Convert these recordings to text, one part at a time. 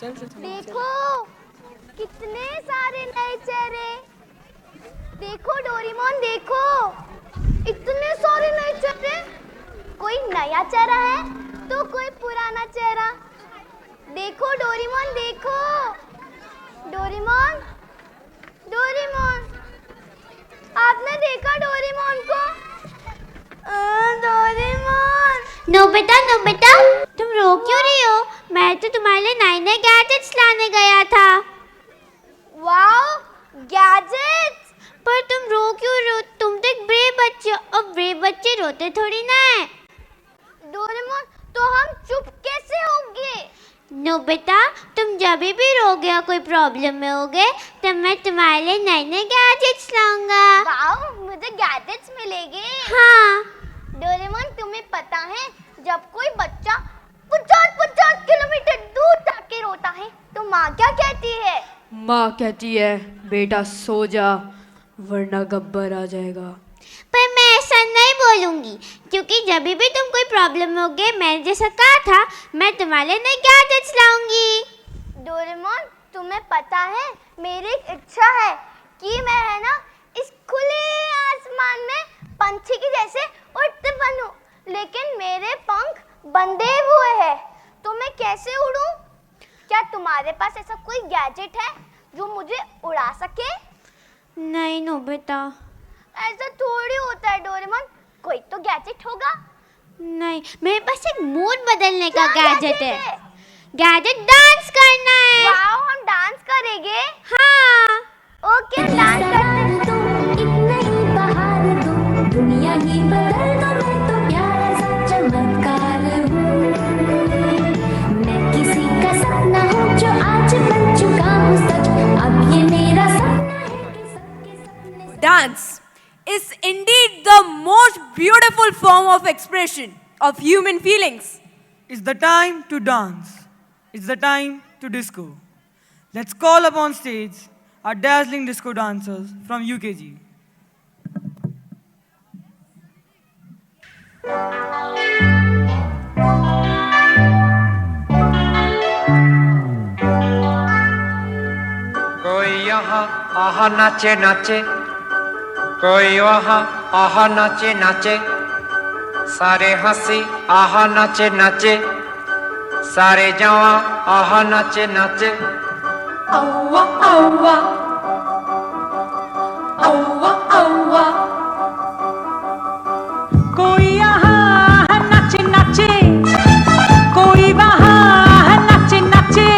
देखो कितने सारे नए चेहरे। देखो डोरेमोन, देखो इतने सारे नए चेहरे। कोई नया चेहरा है तो कोई पुराना चेहरा। देखो डोरेमोन, देखो डोरेमोन, डोरेमोन, आपने देखा डोरेमोन को? डोरेमोन। नोबिता, तुम रो क्यों रही हो? मैं तो तुम्हारे लिए नए नए गैजेट्स लाने गया था। Wow, gadgets! पर तुम रो क्यों रो? तुम तो एक ब्रेव बच्चे हो, और ब्रेव बच्चे रोते थोड़ी ना है। डोरेमोन, तो हम चुप कैसे होंगे? नोबिता, तुम जब भी रोगे या कोई प्रॉब्लम में होगे तब मैं तुम्हारे लिए नए नए गैजेट्स लाऊंगा। वाओ, मुझे गैजेट्स मिलेंगे। हाँ। डोरेमोन, तुम्हें पता है जब कोई बच्चा 50 किलोमीटर दूर जाके रोता है तो माँ क्या कहती है? माँ कहती है बेटा सो जा वरना गब्बर आ जाएगा। पर मैं ऐसा नहीं बोलूंगी, क्योंकि जब भी तुम कोई प्रॉब्लम में होगे, मैंने जैसा कहा था मैं तुम्हारे लिए नए गैजेट्स लाऊंगी। डोरेमोन, तुम्हें पता है मेरी एक इच्छा है कि मैं है ना इस खुले आसमान में पंछी की जैसे उड़ते बनूं, लेकिन मेरे पंख बंधे हुए हैं तो मैं कैसे उड़ूं? क्या तुम्हारे पास ऐसा कोई गैजेट है जो मुझे उड़ा सके? नहीं नोबिता, ऐसा थोड़ी होता है डोरेमोन, कोई तो गैजेट होगा। नहीं, मेरे पास एक मूड बदलने का गैजेट है। गैजेट डांस करना है। वाओ, हम डांस करेंगे? हाँ। ओके, डांस करते हैं। दुनिया ही बदल दो, मैं तो प्यारा सा चमत्कार हूँ। मैं किसी का सपना हूँ जो आज बन चुका हूँ सच। अब ये मेरा सपना है कि सबके सपने। Dance is indeed the most beautiful form of expression of human feelings. It's the time to dance. It's the time to disco. Let's call upon stage our dazzling disco dancers from UKG. कोई यहाँ आहा नाचे नाचे, कोई वहाँ आहा नाचे नाचे, सारे हंसी आहा नाचे नाचे, सारे जवां आहा नाचे नाचे। औवा औवा औवा औवा। कोई यहाँ नाचे नाचे, कोई वहाँ नाचे नाचे,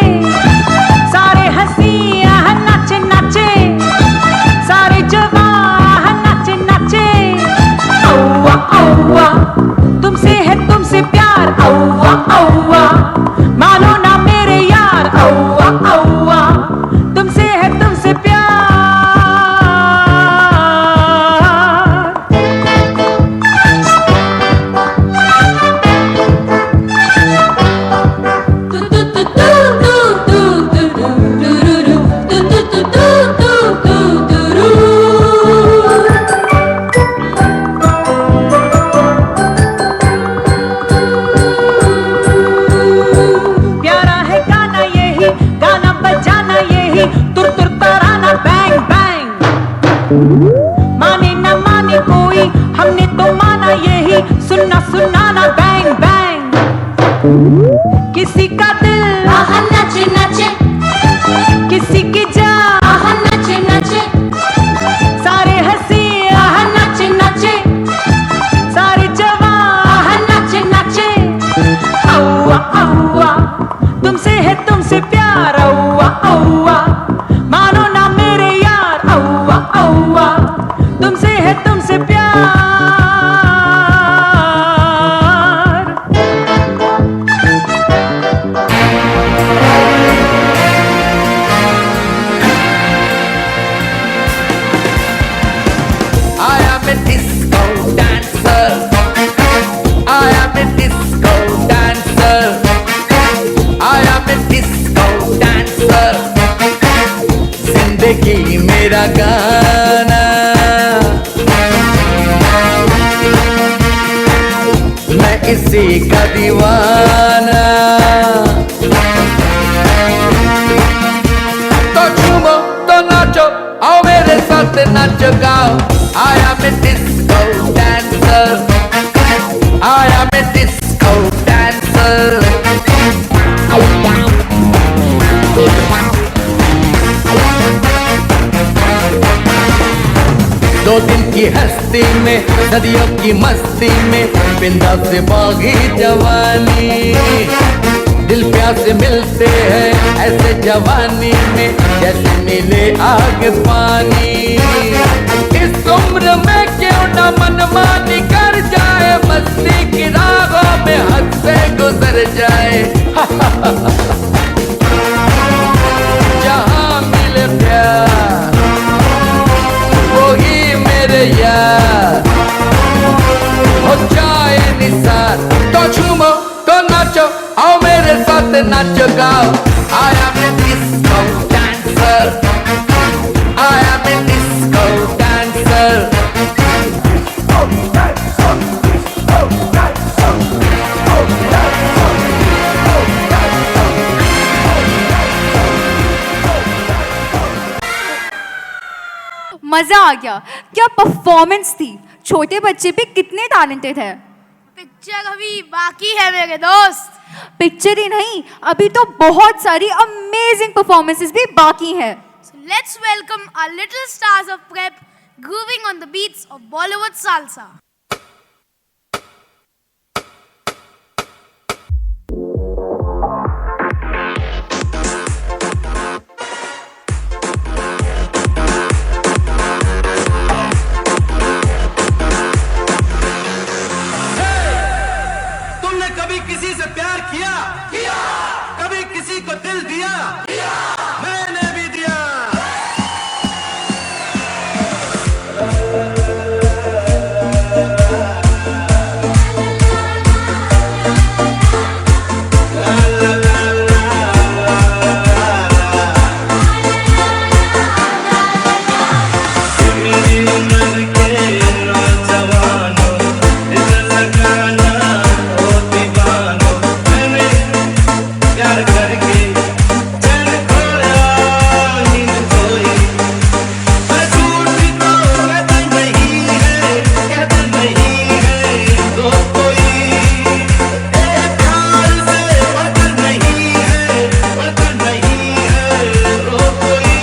सारे हंसी यहाँ नाचे नाचे, सारे जवान नाचे नाचे। औवा औवा, तुमसे है तुमसे प्यार। औवा औवा, मानो ना मेरे यार। औवा औवा, तुमसे है तुमसे प्यार। प्यारा है गाना यही, गाना बजाना यही, तुर तुर तराना बैंग बैंग। माने न माने कोई, हमने तो माना यही, सुनना सुनाना बैंग बैंग। किसी का दिल आहा नाचे नाचे, किसी की जान आहा नाचे नाचे, सारे हंसी आहा नाचे नाचे, सारे जवान आहा नाचे नाचे। औवा औवा, तुमसे है तुमसे प्यार। औवा औवा, मानो ना मेरे यार। औवा औवा, तुमसे है तुमसे प्यार। I am a disco dancer. I am a disco dancer. I am a disco dancer. जिंदगी मेरा गाना, मैं इसी का दीवाना। गाओ I am a disco dancer I am a disco dancer दो दिन की हस्ती में सदियों की मस्ती में बिंदा से बागी जवानी दिल प्यासे मिलते हैं ऐसे जवानी में जैसे मिले आग पानी इस उम्र में क्यों न मनमानी कर जाए मस्ती की राहों में हद से गुजर जाए जहाँ मिले प्यार वही मेरे यार हो जाए निसार तो झूमो तो नाचो आओ मेरे साथ नाचो गाओ I am a disco dancer I am a disco dancer मजा आ गया, क्या परफॉर्मेंस थी। छोटे बच्चे भी कितने टैलेंटेड है। पिक्चर अभी बाकी है मेरे दोस्त। पिक्चर ही नहीं, अभी तो बहुत सारी अमेजिंग परफॉर्मेंसेस भी बाकी है। So let's welcome our little stars of prep grooving on the beats of Bollywood salsa. तुमने कभी किसी से प्यार किया? किया। कभी किसी को दिल दिया? दिया। मैंने भी दिया। मेरी उम्र के नौजवानों, दिल लगाना ओ दीवानों, मैंने प्यार करके चैन खोया नींद खोई। मैं झूठी तो कहता नहीं है तो कोई। प्यार से बढ़कर नहीं है रो कोई।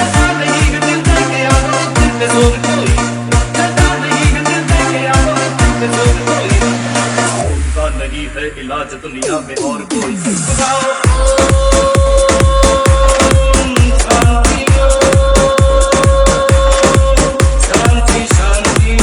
ऐसा नहीं है दिल दे के आओ दिल पे जोर कोई। ऐसा नहीं है दिल दे के आओ दिल पे जोर कोई। का नहीं है इलाज दुनिया में और कोई। शांति शांति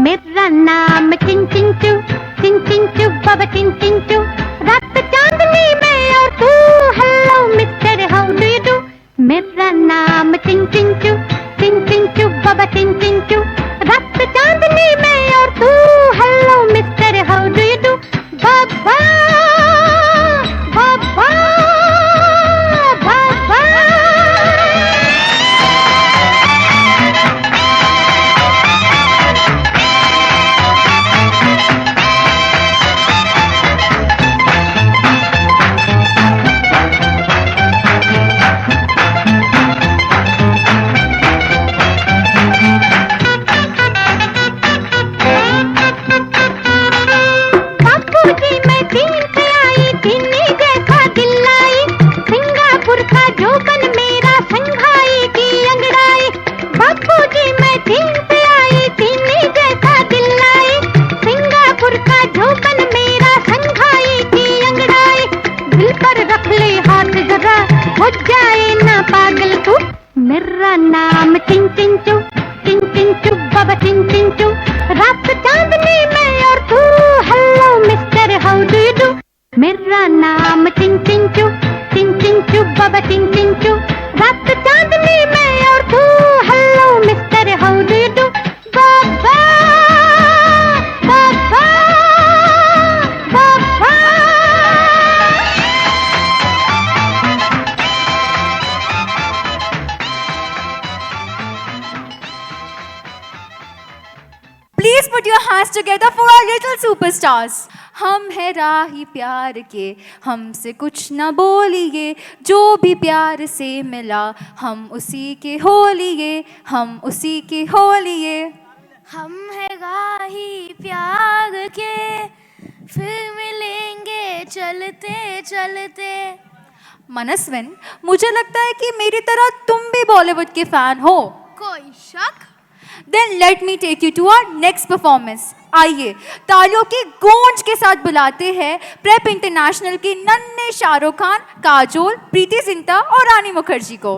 मेरा नाम चिंचिंचू बाबा चिंचिंचू रात चांदनी में और तू hello mister how do you do. मेरा नाम चिंचिंचू बाबा चिंचिंचू रात चांदनी में और तू hello mister how do you do. बाबा बाबा बाबा मेरा नाम टिन टिन चू बाबा टिन टिन चू, रात चांदनी में और तू, hello mister how do you do. मेरा नाम टिन टिन चू बाबा टिन टिन चू, रात चांदनी में और तू, hello mister how do you do. बाबा बाबा बाबा। Please put your hands together for our little superstars. हम है राही प्यार के, हमसे कुछ ना बोलिए, जो भी प्यार से मिला हम उसी के हो लिए, हम उसी के हो लिए। हम है राही प्यार के, फिर मिलेंगे चलते चलते। मनस्विन, मुझे लगता है कि मेरी तरह तुम भी बॉलीवुड के फैन हो। कोई शक? Then let me take you to our next performance. आइए तालियों की गूंज के साथ बुलाते हैं प्रेप इंटरनेशनल के नन्हे शाहरुख खान, काजोल, प्रीति जिंटा और रानी मुखर्जी को।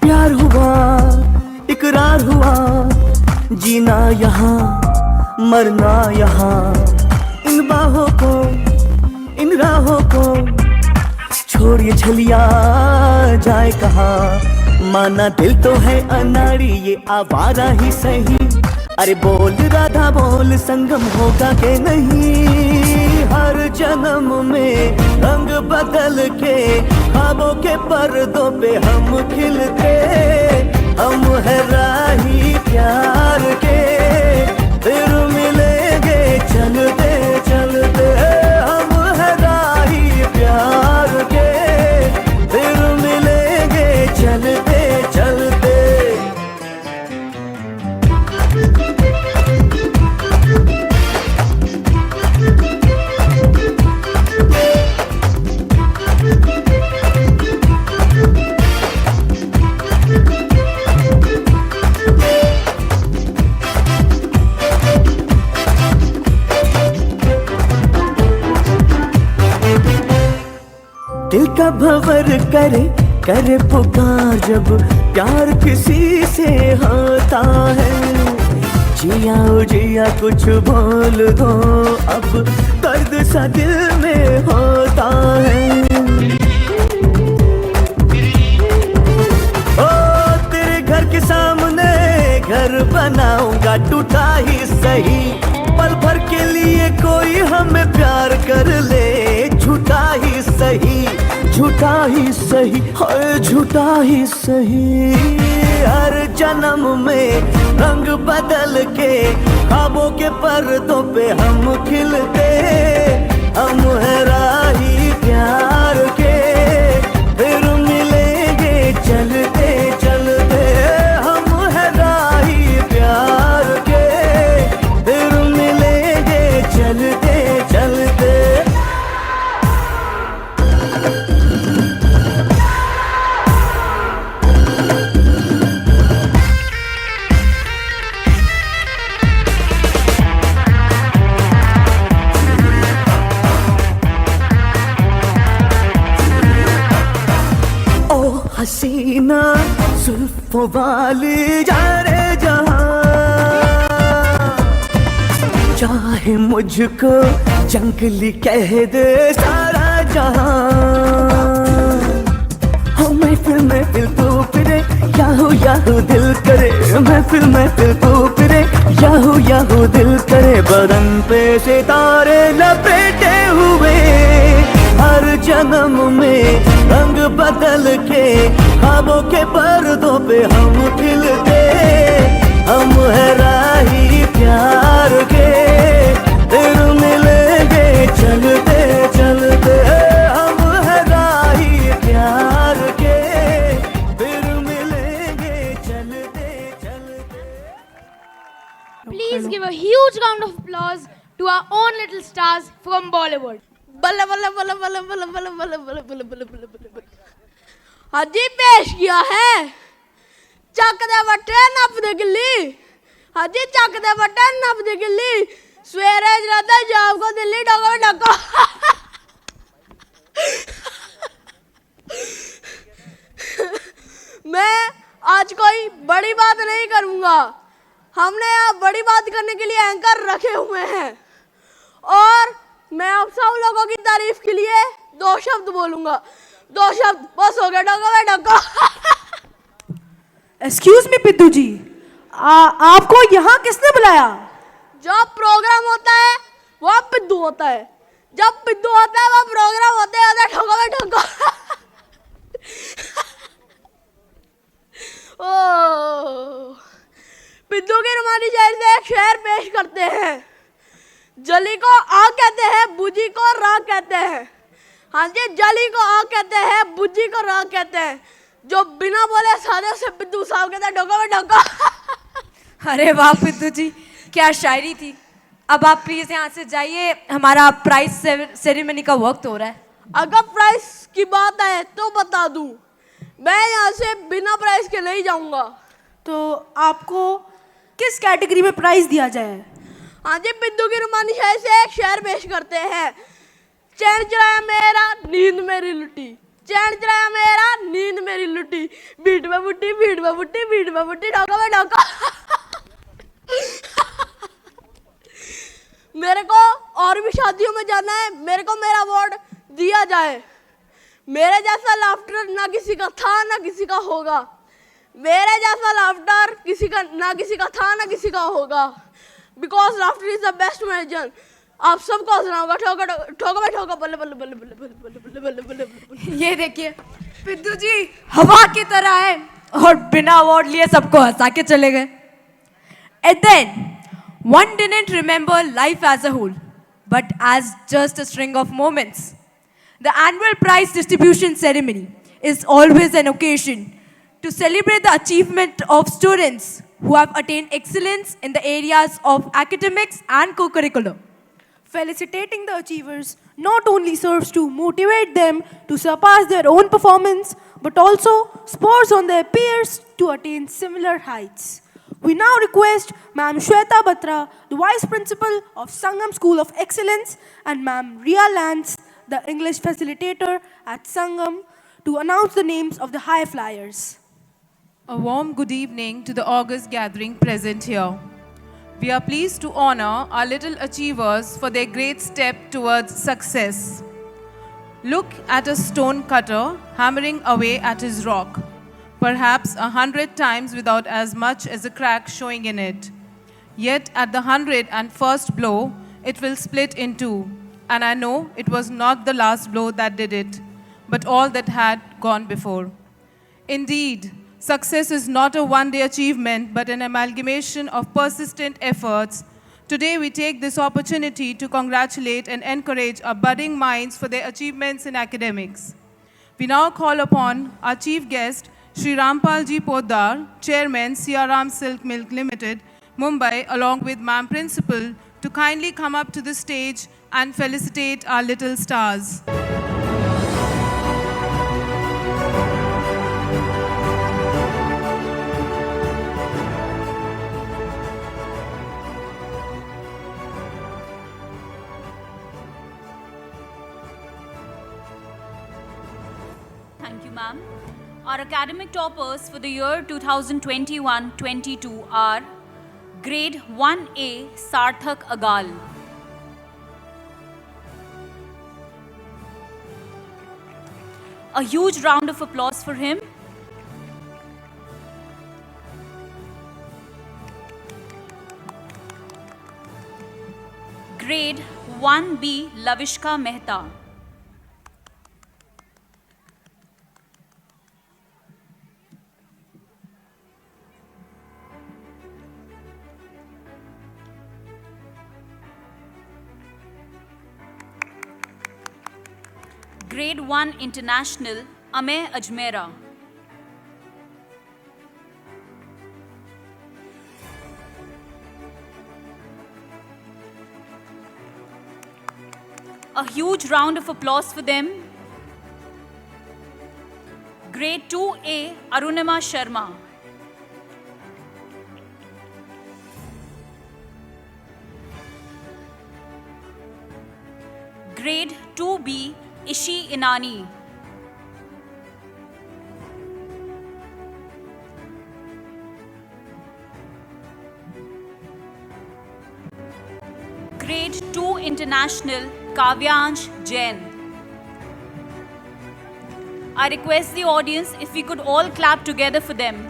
प्यार हुआ, इकरार हुआ, जीना यहाँ मरना यहाँ, इन बाहों को इन राहों को छोड़िए छलिया जाए कहाँ। माना दिल तो है अनाड़ी ये आवारा ही सही, अरे बोल राधा बोल संगम होगा के नहीं। हर जन्म में रंग बदल के ख्वाबों के पर्दों पे हम खिलते, हम है राही प्यार के, फिर मिलेंगे चलते चलते। हम है राही प्यार के, फिर मिलेंगे चलते चलते। दिल का भंवर करे करे पुकार जब प्यार किसी से होता है। जिया ओ जिया कुछ बोल दो अब दर्द सा दिल में होता है। ओ तेरे घर के सामने घर बनाऊंगा टूटा ही सही, पल भर के लिए कोई हमें प्यार कर ले, झूठा ही सही झूठा ही सही है झूठा ही सही। हर जन्म में रंग बदल के ख्वाबों के पर्दों पे हम खिलते, हम है राही प्यार के, फिर मिलेंगे चलते चलते। हम है राही प्यार के, फिर मिलेंगे चलते चलते। हसीना जुल्फों वाली जा रे जहां, चाहे मुझको जंगली कह दे सारा जहां। हो महफिल तू फिरे याहू दिल करे, महफिल तू फिरे याहू दिल करे। बदन पे सितारे लपेटे हुए हर जन्म में रंग बदल के ख्वाबों के पर्दों पे हम खिलते, हम है राही प्यार के, फिर मिलेंगे चलते चलते। हम है राही प्यार के, फिर मिलेंगे चलते चलते। Please give a huge round of applause to our own little stars from Bollywood. बल्ले बल्ले बल्ले बल्ले बल्ले बल्ले बल्ले बल्ले बल्ले बल्ले बल्ले बल्ले बल्ले हाजी पेश किया है ਚੱਕ ਦੇ ਵੱਟੇ ਨੱਪ ਦੇ ਗਿੱਲੀ ਹਾਜੀ ਚੱਕ ਦੇ ਵੱਟੇ ਨੱਪ ਦੇ ਗਿੱਲੀ ਸਵੇਰੇ ਜਰਾਦਾ ਜਾਬ ਕੋ ਦਿੱਲੀ ਡੋਗਾ ਡੱਕਾ मैं आज कोई बड़ी बात नहीं करूंगा हमने यहाँ बड़ी बात करने के लिए एंकर रखे हुए हैं और मैं आप सब लोगों की तारीफ के लिए 2 शब्द बोलूंगा 2 शब्द बस हो गया डोगा डक्का एक्सक्यूज मी पिद्दू जी आपको यहाँ किसने बुलाया? जब प्रोग्राम होता है वहाँ पिद्दू होता है जब पिद्दू होता है वहाँ प्रोग्राम होते हैं ठोका ठोका पिद्दू की रुमानी शायरी से एक शेर पेश करते हैं जली को आग कहते हैं बुझी को राग कहते हैं हाँ जी जली को आग कहते हैं बुझी को राग कहते हैं जो बिना बोले सादे से पिद्दू साहब कहते हैं डोका में डोका अरे वाह पिद्दू जी क्या शायरी थी। अब आप प्लीज यहाँ से जाइए हमारा प्राइज सेरेमनी का वक्त हो रहा है। अगर प्राइस की बात है तो बता दूं मैं यहाँ से बिना प्राइस के नहीं जाऊंगा। तो आपको किस कैटेगरी में प्राइज दिया जाए? हाँ जी पिद्दू की रुमानी शायरी से एक शेर पेश करते हैं चैन चुराया मेरा नींद मेरी लुटी चैन चुराया मेरा नींद मेरी लुटी बीट में बुट्टी बीट में बुट्टी बीट में बुट्टी डोका में डोका मेरे को और भी शादियों में जाना है मेरे को मेरा अवार्ड दिया जाए मेरे जैसा लाफ्टर ना किसी का था ना किसी का होगा मेरे जैसा लाफ्टर किसी का था ना किसी का होगा because laughter is the best medicine आप सबको हंसना होगा ठोका ठोका ठोका बल्ले बल्ले बल्ले बल्ले बल्ले बल्ले बल्ले बल्ले बल्ले ये देखिए पिद्दू जी हवा की तरह है और बिना अवार्ड लिए सबको हंसा के चले गए। And then one didn't remember life as a whole but as just a string of moments. The annual prize distribution ceremony is always an occasion to celebrate the achievement of students who have attained excellence in the areas of academics and co-curriculum. Felicitating the achievers not only serves to motivate them to surpass their own performance, but also spurs on their peers to attain similar heights. We now request Ma'am Shweta Batra, the Vice Principal of Sangam School of Excellence, and Ma'am Ria Lance, the English Facilitator at Sangam, to announce the names of the high flyers. A warm good evening to the august gathering present here. We are pleased to honor our little achievers for their great step towards success. Look at a stone cutter hammering away at his rock, perhaps 100 times without as much as a crack showing in it. Yet at the 101st blow, it will split in two. And I know it was not the last blow that did it, but all that had gone before. Indeed, success is not a one-day achievement, but an amalgamation of persistent efforts. Today, we take this opportunity to congratulate and encourage our budding minds for their achievements in academics. We now call upon our chief guest, Shri Rampal Ji Poddar, Chairman, Siaram Silk Milk Limited, Mumbai, along with Ma'am Principal, to kindly come up to the stage and felicitate our little stars. Thank you, ma'am. Our academic toppers for the year 2021-22 are Grade 1A Sarthak Agal. A huge round of applause for him. Grade 1B Lavishka Mehta. Grade 1 International, Amey Ajmera. A huge round of applause for them. Grade 2A, Arunima Sharma. Grade 2B, Ishi Inani. Grade 2 International, Kavyansh Jain. I request the audience if we could all clap together for them.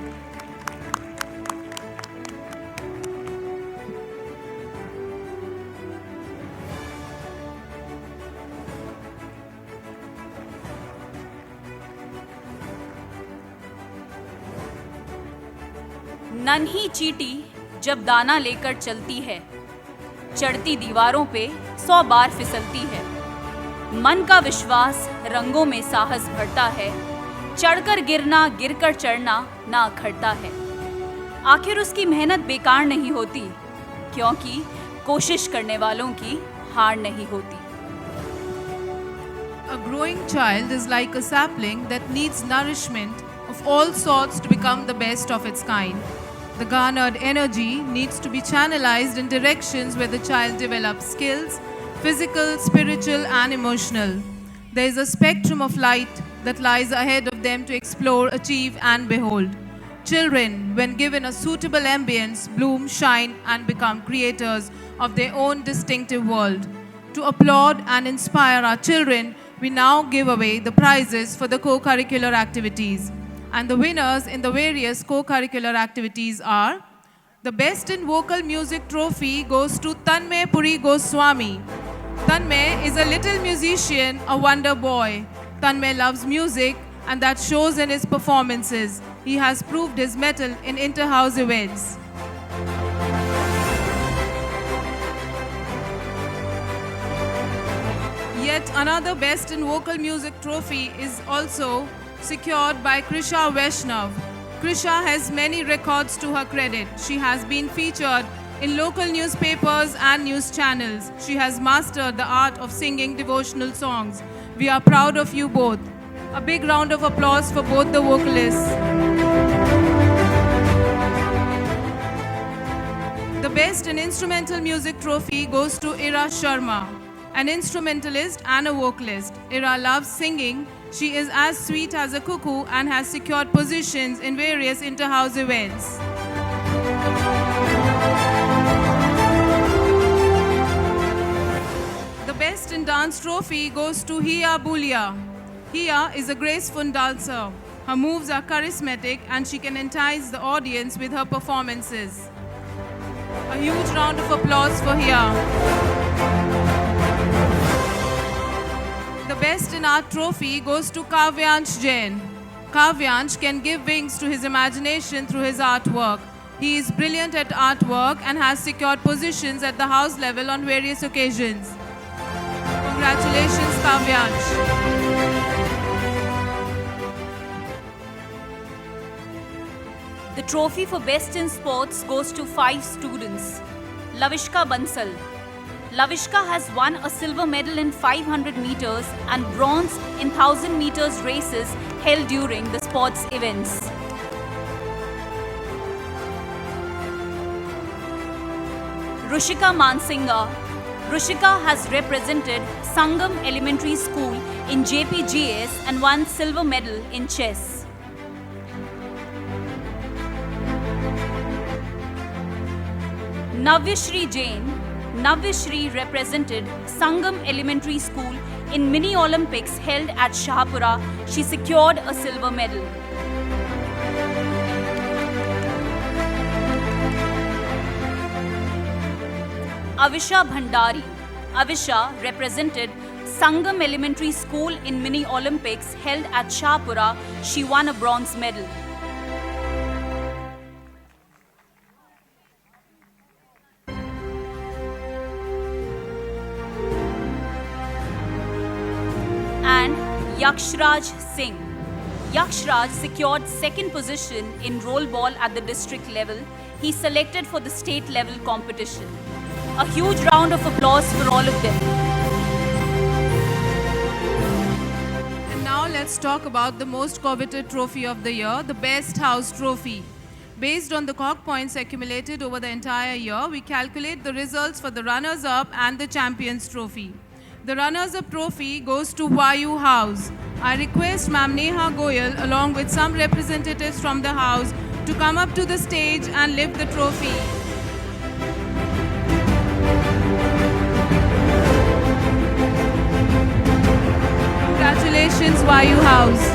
नन्ही चींटी जब दाना लेकर चलती है, चढ़ती दीवारों पे 100 बार फिसलती है। मन का विश्वास रंगों में साहस भरता है, चढ़कर गिरना गिरकर चढ़ना ना अखड़ता है। आखिर उसकी मेहनत बेकार नहीं होती, क्योंकि कोशिश करने वालों की हार नहीं होती। A growing child is like a sapling that needs nourishment of all sorts to become the best of its kind. The garnered energy needs to be channelized in directions where the child develops skills, physical, spiritual, and emotional. There is a spectrum of light that lies ahead of them to explore, achieve, and behold. Children, when given a suitable ambience, bloom, shine, and become creators of their own distinctive world. To applaud and inspire our children, we now give away the prizes for the co-curricular activities. And the winners in the various co-curricular activities are: the Best in Vocal Music trophy goes to Tanmay Puri Goswami. Tanmay is a little musician, a wonder boy. Tanmay loves music, and that shows in his performances. He has proved his mettle in inter-house events. Yet another Best in Vocal Music trophy is also secured by Krisha Vaishnav. Krisha has many records to her credit. She has been featured in local newspapers and news channels. She has mastered the art of singing devotional songs. We are proud of you both. A big round of applause for both the vocalists. The Best in Instrumental Music trophy goes to Ira Sharma, an instrumentalist and a vocalist. Ira loves singing. She is as sweet as a cuckoo and has secured positions in various inter-house events. The Best in Dance trophy goes to Hiya Bulia. Hiya is a graceful dancer. Her moves are charismatic and she can entice the audience with her performances. A huge round of applause for Hiya. The Best in Art trophy goes to Kavyansh Jain. Kavyansh can give wings to his imagination through his artwork. He is brilliant at artwork and has secured positions at the house level on various occasions. Congratulations, Kavyansh. The trophy for Best in Sports goes to 5 students. Lavishka Bansal. Lavishka has won a silver medal in 500 meters and bronze in 1000 meters races held during the sports events. Rushika Mansinga. Rushika has represented Sangam Elementary School in JPGS and won silver medal in chess. Navyashri Jain. Navyashri represented Sangam Elementary School in Mini Olympics held at Shahpura. She secured a silver medal. Avisha Bhandari. Avisha represented Sangam Elementary School in Mini Olympics held at Shahpura. She won a bronze medal. And Yakshraj Singh. Yakshraj secured second position in roll ball at the district level. He selected for the state level competition. A huge round of applause for all of them. let's talk about the most coveted trophy of the year, the Best House Trophy. Based on the COG points accumulated over the entire year, we calculate the results for the runners-up and the Champions Trophy. The runners-up trophy goes to Vayu House. I request Ma'am Neha Goyal along with some representatives from the house to come up to the stage and lift the trophy. Congratulations, Vayu House.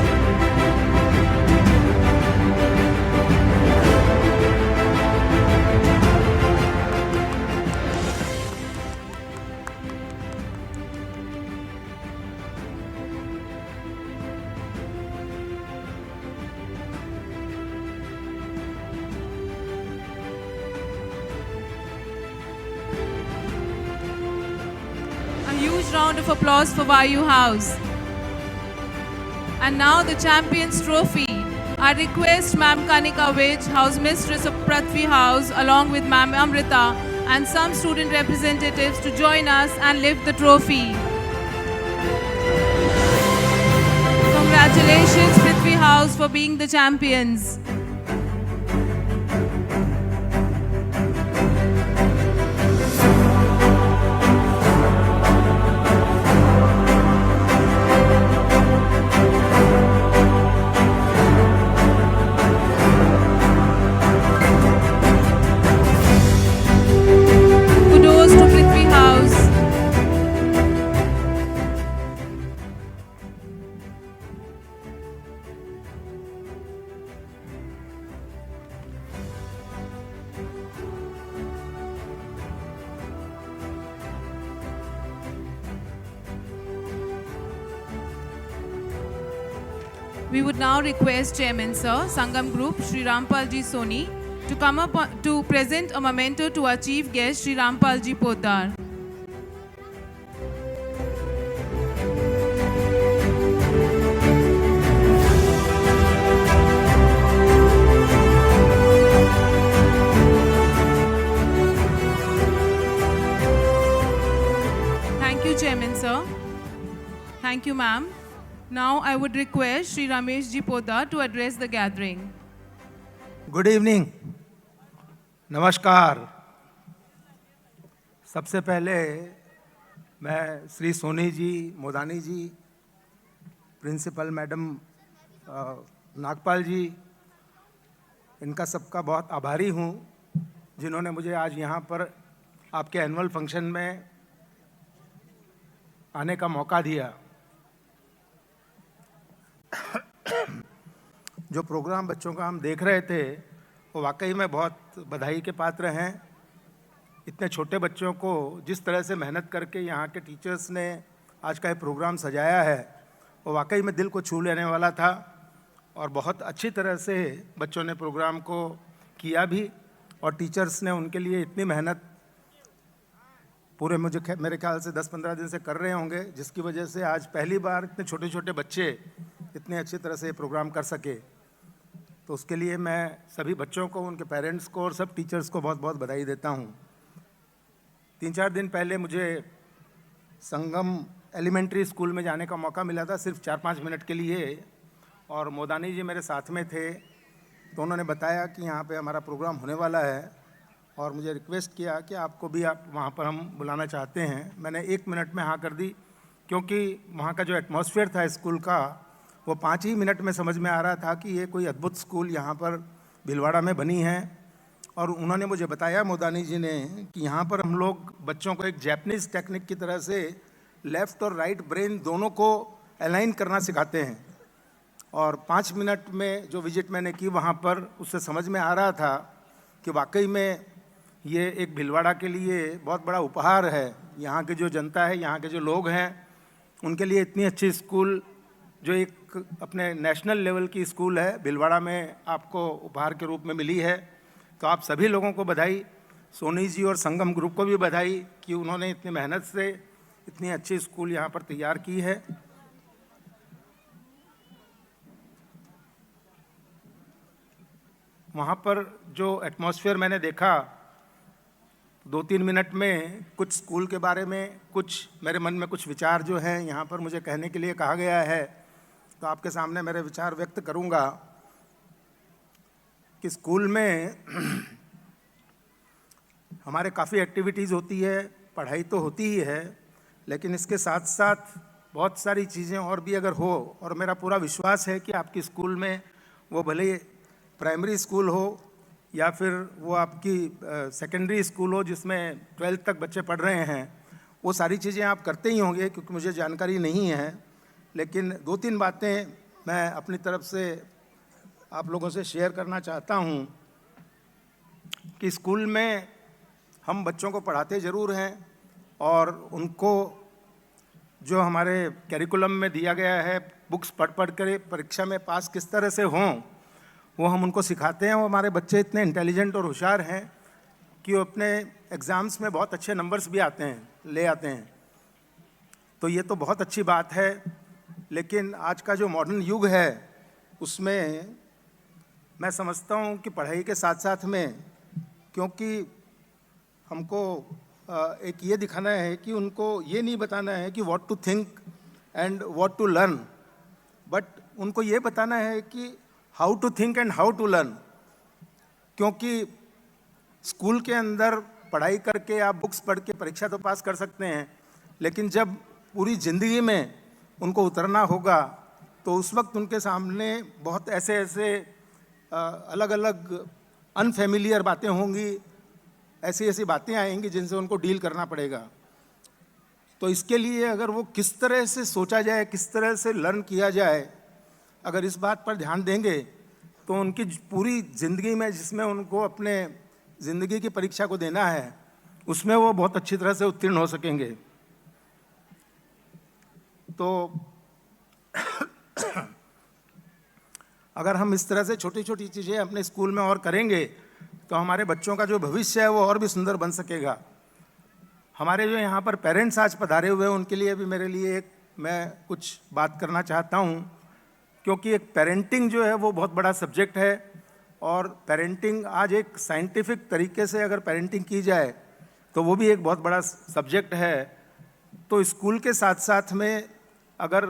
A huge round of applause for Vayu House. And now the Champions Trophy. I request Ma'am Kanika Vij, House Mistress of Prithvi House, along with Ma'am Amrita and some student representatives to join us and lift the trophy. Congratulations Prithvi House for being the champions. Kudos to Prithvi House. We would now request Chairman Sir, Sangam Group, Shri Rampalji Soni, to come up to present a memento to our chief guest, Shri Rampalji Poddar. Thank you, Chairman Sir. Thank you, ma'am. Now I would request Shri Ramesh Ji Poddar to address the gathering. Good evening, नमस्कार। सबसे पहले मैं श्री सोनी जी, मोदानी जी, principal madam Nagpal जी, इनका सबका बहुत आभारी हूँ जिन्होंने मुझे आज यहाँ पर आपके एनुअल फंक्शन में आने का मौका दिया। जो प्रोग्राम बच्चों का हम देख रहे थे वो वाकई में बहुत बधाई के पात्र हैं। इतने छोटे बच्चों को जिस तरह से मेहनत करके यहाँ के टीचर्स ने आज का ये प्रोग्राम सजाया है वो वाकई में दिल को छू लेने वाला था और बहुत अच्छी तरह से बच्चों ने प्रोग्राम को किया भी और टीचर्स ने उनके लिए इतनी मेहनत पूरे मेरे ख्याल से 10-15 दिन से कर रहे होंगे, जिसकी वजह से आज पहली बार इतने छोटे छोटे बच्चे इतने अच्छी तरह से ये प्रोग्राम कर सके। तो उसके लिए मैं सभी बच्चों को, उनके पेरेंट्स को और सब टीचर्स को बहुत बहुत बधाई देता हूँ। 3-4 दिन पहले मुझे संगम एलिमेंट्री स्कूल में जाने का मौका मिला था, सिर्फ 4-5 मिनट के लिए, और मोदानी जी मेरे साथ में थे। तो उन्होंने बताया कि यहाँ पे हमारा प्रोग्राम होने वाला है और मुझे रिक्वेस्ट किया कि आपको भी आप वहाँ पर हम बुलाना चाहते हैं। मैंने 1 मिनट में हाँ कर दी, क्योंकि वहाँ का जो एटमॉस्फेयर था स्कूल का वो 5 ही मिनट में समझ में आ रहा था कि ये कोई अद्भुत स्कूल यहाँ पर भीलवाड़ा में बनी है। और उन्होंने मुझे बताया, मोदानी जी ने, कि यहाँ पर हम लोग बच्चों को एक जैपनीज़ टेक्निक की तरह से लेफ़्ट और राइट ब्रेन दोनों को अलाइन करना सिखाते हैं। और 5 मिनट में जो विजिट मैंने की वहाँ पर, उससे समझ में आ रहा था कि वाकई में ये एक भीलवाड़ा के लिए बहुत बड़ा उपहार है। यहाँ की जो जनता है, यहाँ के जो लोग हैं, उनके लिए इतनी अच्छी स्कूल, जो एक अपने नेशनल लेवल की स्कूल है, भीलवाड़ा में आपको उपहार के रूप में मिली है। तो आप सभी लोगों को बधाई, सोनी जी और संगम ग्रुप को भी बधाई कि उन्होंने इतनी मेहनत से इतनी अच्छी स्कूल यहाँ पर तैयार की है। वहाँ पर जो एटमॉस्फेयर मैंने देखा, 2-3 मिनट में कुछ स्कूल के बारे में, कुछ मेरे मन में कुछ विचार जो हैं यहाँ पर मुझे कहने के लिए कहा गया है। तो आपके सामने मेरे विचार व्यक्त करूंगा कि स्कूल में हमारे काफ़ी एक्टिविटीज़ होती है, पढ़ाई तो होती ही है, लेकिन इसके साथ साथ बहुत सारी चीज़ें और भी अगर हो, और मेरा पूरा विश्वास है कि आपकी स्कूल में, वो भले प्राइमरी स्कूल हो या फिर वो आपकी सेकेंडरी स्कूल हो जिसमें 12th तक बच्चे पढ़ रहे हैं, वो सारी चीज़ें आप करते ही होंगे, क्योंकि मुझे जानकारी नहीं है। लेकिन 2-3 बातें मैं अपनी तरफ से आप लोगों से शेयर करना चाहता हूँ कि स्कूल में हम बच्चों को पढ़ाते ज़रूर हैं और उनको जो हमारे कैरिकुलम में दिया गया है, बुक्स पढ़ कर परीक्षा में पास किस तरह से हों, वो हम उनको सिखाते हैं। वो हमारे बच्चे इतने इंटेलिजेंट और होशियार हैं कि वो अपने एग्ज़ाम्स में बहुत अच्छे नंबर्स भी ले आते हैं। तो ये तो बहुत अच्छी बात है, लेकिन आज का जो मॉडर्न युग है उसमें मैं समझता हूँ कि पढ़ाई के साथ साथ में, क्योंकि हमको एक ये दिखाना है कि उनको ये नहीं बताना है कि what to think and what to learn, but उनको ये बताना है कि how to think and how to learn. क्योंकि स्कूल के अंदर पढ़ाई करके आप बुक्स पढ़ के परीक्षा तो पास कर सकते हैं, लेकिन जब पूरी ज़िंदगी में उनको उतरना होगा तो उस वक्त उनके सामने बहुत ऐसे अलग अलग अनफेमिलियर बातें होंगी, ऐसी बातें आएंगी जिनसे उनको डील करना पड़ेगा। तो इसके लिए अगर वो किस तरह से सोचा जाए, किस तरह से लर्न किया जाए, अगर इस बात पर ध्यान देंगे तो उनकी पूरी ज़िंदगी में, जिसमें उनको अपने ज़िंदगी की परीक्षा को देना है, उसमें वो बहुत अच्छी तरह से उत्तीर्ण हो सकेंगे। तो अगर हम इस तरह से छोटी छोटी चीज़ें अपने स्कूल में और करेंगे तो हमारे बच्चों का जो भविष्य है वो और भी सुंदर बन सकेगा। हमारे जो यहाँ पर पेरेंट्स आज पधारे हुए हैं, उनके लिए भी मेरे लिए मैं कुछ बात करना चाहता हूँ, क्योंकि एक पेरेंटिंग जो है वो बहुत बड़ा सब्जेक्ट है, और पेरेंटिंग आज एक साइंटिफिक तरीके से अगर पेरेंटिंग की जाए तो वो भी एक बहुत बड़ा सब्जेक्ट है। तो स्कूल के साथ साथ में अगर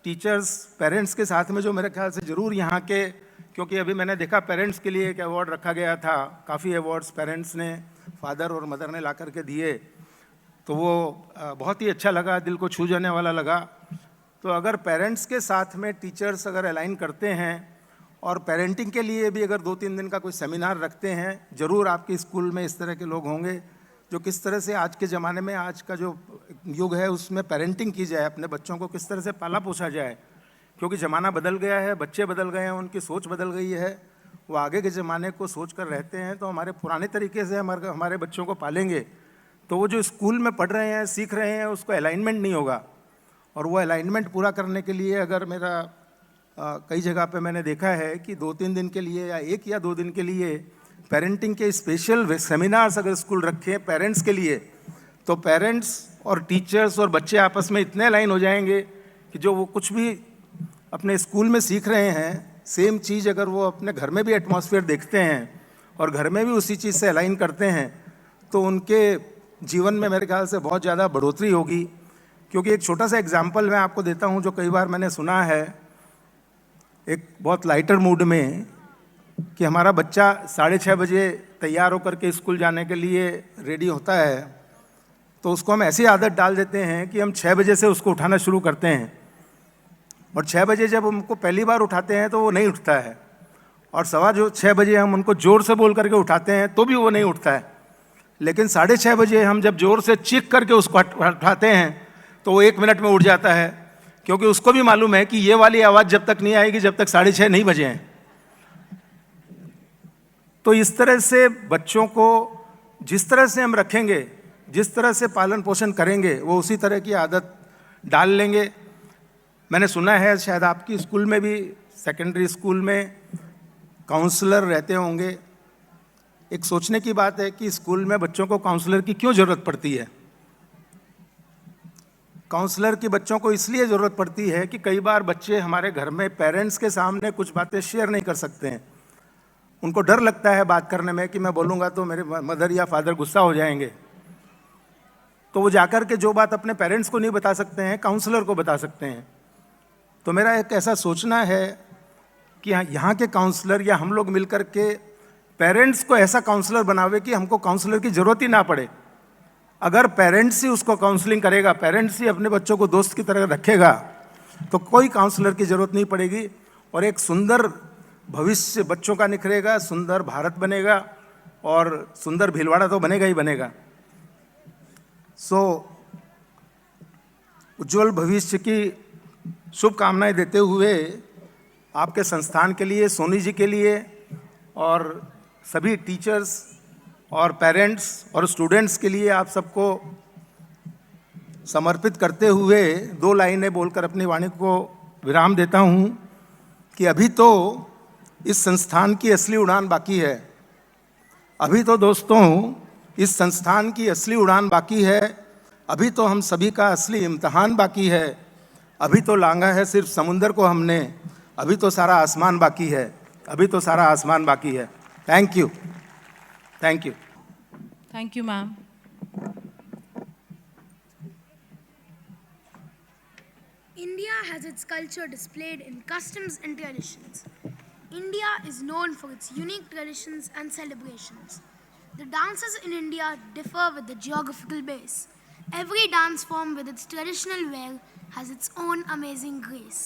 टीचर्स पेरेंट्स के साथ में, जो मेरे ख्याल से ज़रूर यहाँ के, क्योंकि अभी मैंने देखा पेरेंट्स के लिए एक अवार्ड रखा गया था, काफ़ी अवार्ड्स पेरेंट्स ने, फादर और मदर ने ला करके दिए, तो वो बहुत ही अच्छा लगा, दिल को छू जाने वाला लगा। तो अगर पेरेंट्स के साथ में टीचर्स अगर अलाइन करते हैं और पेरेंटिंग के लिए भी अगर 2-3 दिन का कोई सेमिनार रखते हैं, ज़रूर आपके स्कूल में इस तरह के लोग होंगे जो किस तरह से आज के ज़माने में, आज का जो युग है उसमें पेरेंटिंग की जाए, अपने बच्चों को किस तरह से पाला पोसा जाए। क्योंकि ज़माना बदल गया है, बच्चे बदल गए हैं, उनकी सोच बदल गई है, वो आगे के ज़माने को सोच कर रहते हैं। तो हमारे पुराने तरीके से हमारे बच्चों को पालेंगे तो वो जो स्कूल में पढ़ रहे हैं, सीख रहे हैं, उसको अलाइनमेंट नहीं होगा। और वो अलाइनमेंट पूरा करने के लिए अगर मेरा कई जगह पे मैंने देखा है कि 2-3 दिन के लिए या 1 या 2 दिन के लिए पेरेंटिंग के स्पेशल सेमिनार्स अगर स्कूल रखें पेरेंट्स के लिए, तो पेरेंट्स और टीचर्स और बच्चे आपस में इतने अलाइन हो जाएंगे कि जो वो कुछ भी अपने स्कूल में सीख रहे हैं, सेम चीज़ अगर वो अपने घर में भी एटमॉस्फेयर देखते हैं और घर में भी उसी चीज़ से अलाइन करते हैं, तो उनके जीवन में मेरे ख्याल से बहुत ज़्यादा बढ़ोतरी होगी। क्योंकि एक छोटा सा एग्जाम्पल मैं आपको देता हूँ जो कई बार मैंने सुना है, एक बहुत लाइटर मूड में, कि हमारा बच्चा 6:30 बजे तैयार होकर के स्कूल जाने के लिए रेडी होता है, तो उसको हम ऐसी आदत डाल देते हैं कि हम 6 बजे से उसको उठाना शुरू करते हैं, और 6 बजे जब उनको पहली बार उठाते हैं तो वो नहीं उठता है, और 6:15 बजे हम उनको ज़ोर से बोल करके उठाते हैं तो भी वो नहीं उठता है। लेकिन 6:30 बजे हम जब ज़ोर से चीख करके उसको उठाते हैं तो वो 1 मिनट में उठ जाता है, क्योंकि उसको भी मालूम है कि ये वाली आवाज़ जब तक नहीं आएगी जब तक 6:30 नहीं बजे हैं। तो इस तरह से बच्चों को जिस तरह से हम रखेंगे, जिस तरह से पालन पोषण करेंगे, वो उसी तरह की आदत डाल लेंगे। मैंने सुना है शायद आपकी स्कूल में भी, सेकेंडरी स्कूल में काउंसलर रहते होंगे। एक सोचने की बात है कि स्कूल में बच्चों को काउंसलर की क्यों ज़रूरत पड़ती है। काउंसलर की बच्चों को इसलिए ज़रूरत पड़ती है कि कई बार बच्चे हमारे घर में पेरेंट्स के सामने कुछ बातें शेयर नहीं कर सकते हैं, उनको डर लगता है बात करने में कि मैं बोलूँगा तो मेरे मदर या फादर गुस्सा हो जाएंगे, तो वो जाकर के जो बात अपने पेरेंट्स को नहीं बता सकते हैं, काउंसलर को बता सकते हैं। तो मेरा एक ऐसा सोचना है कि यहाँ के काउंसलर या हम लोग मिलकर के पेरेंट्स को ऐसा काउंसलर बनावे कि हमको काउंसलर की ज़रूरत ही ना पड़े। अगर पेरेंट्स ही उसको काउंसलिंग करेगा, पेरेंट्स ही अपने बच्चों को दोस्त की तरह रखेगा, तो कोई काउंसलर की ज़रूरत नहीं पड़ेगी और एक सुंदर भविष्य बच्चों का निखरेगा, सुंदर भारत बनेगा और सुंदर भीलवाड़ा तो बनेगा ही बनेगा। उज्जवल भविष्य की शुभकामनाएं देते हुए आपके संस्थान के लिए, सोनी जी के लिए और सभी टीचर्स और पेरेंट्स और स्टूडेंट्स के लिए आप सबको समर्पित करते हुए 2 लाइनें बोलकर अपनी वाणी को विराम देता हूं कि अभी तो इस संस्थान की असली उड़ान बाकी है। अभी तो दोस्तों इस संस्थान की असली उड़ान बाकी है। अभी तो हम सभी का असली इम्तिहान बाकी है। अभी तो लांघा है सिर्फ समुंदर को हमने, अभी तो सारा आसमान बाकी है, अभी तो सारा आसमान बाकी है। Thank you, thank you, thank you ma'am. India has its culture displayed in customs and traditions. India is known for its unique traditions and celebrations. The dances in India differ with the geographical base. Every dance form with its traditional wear has its own amazing grace,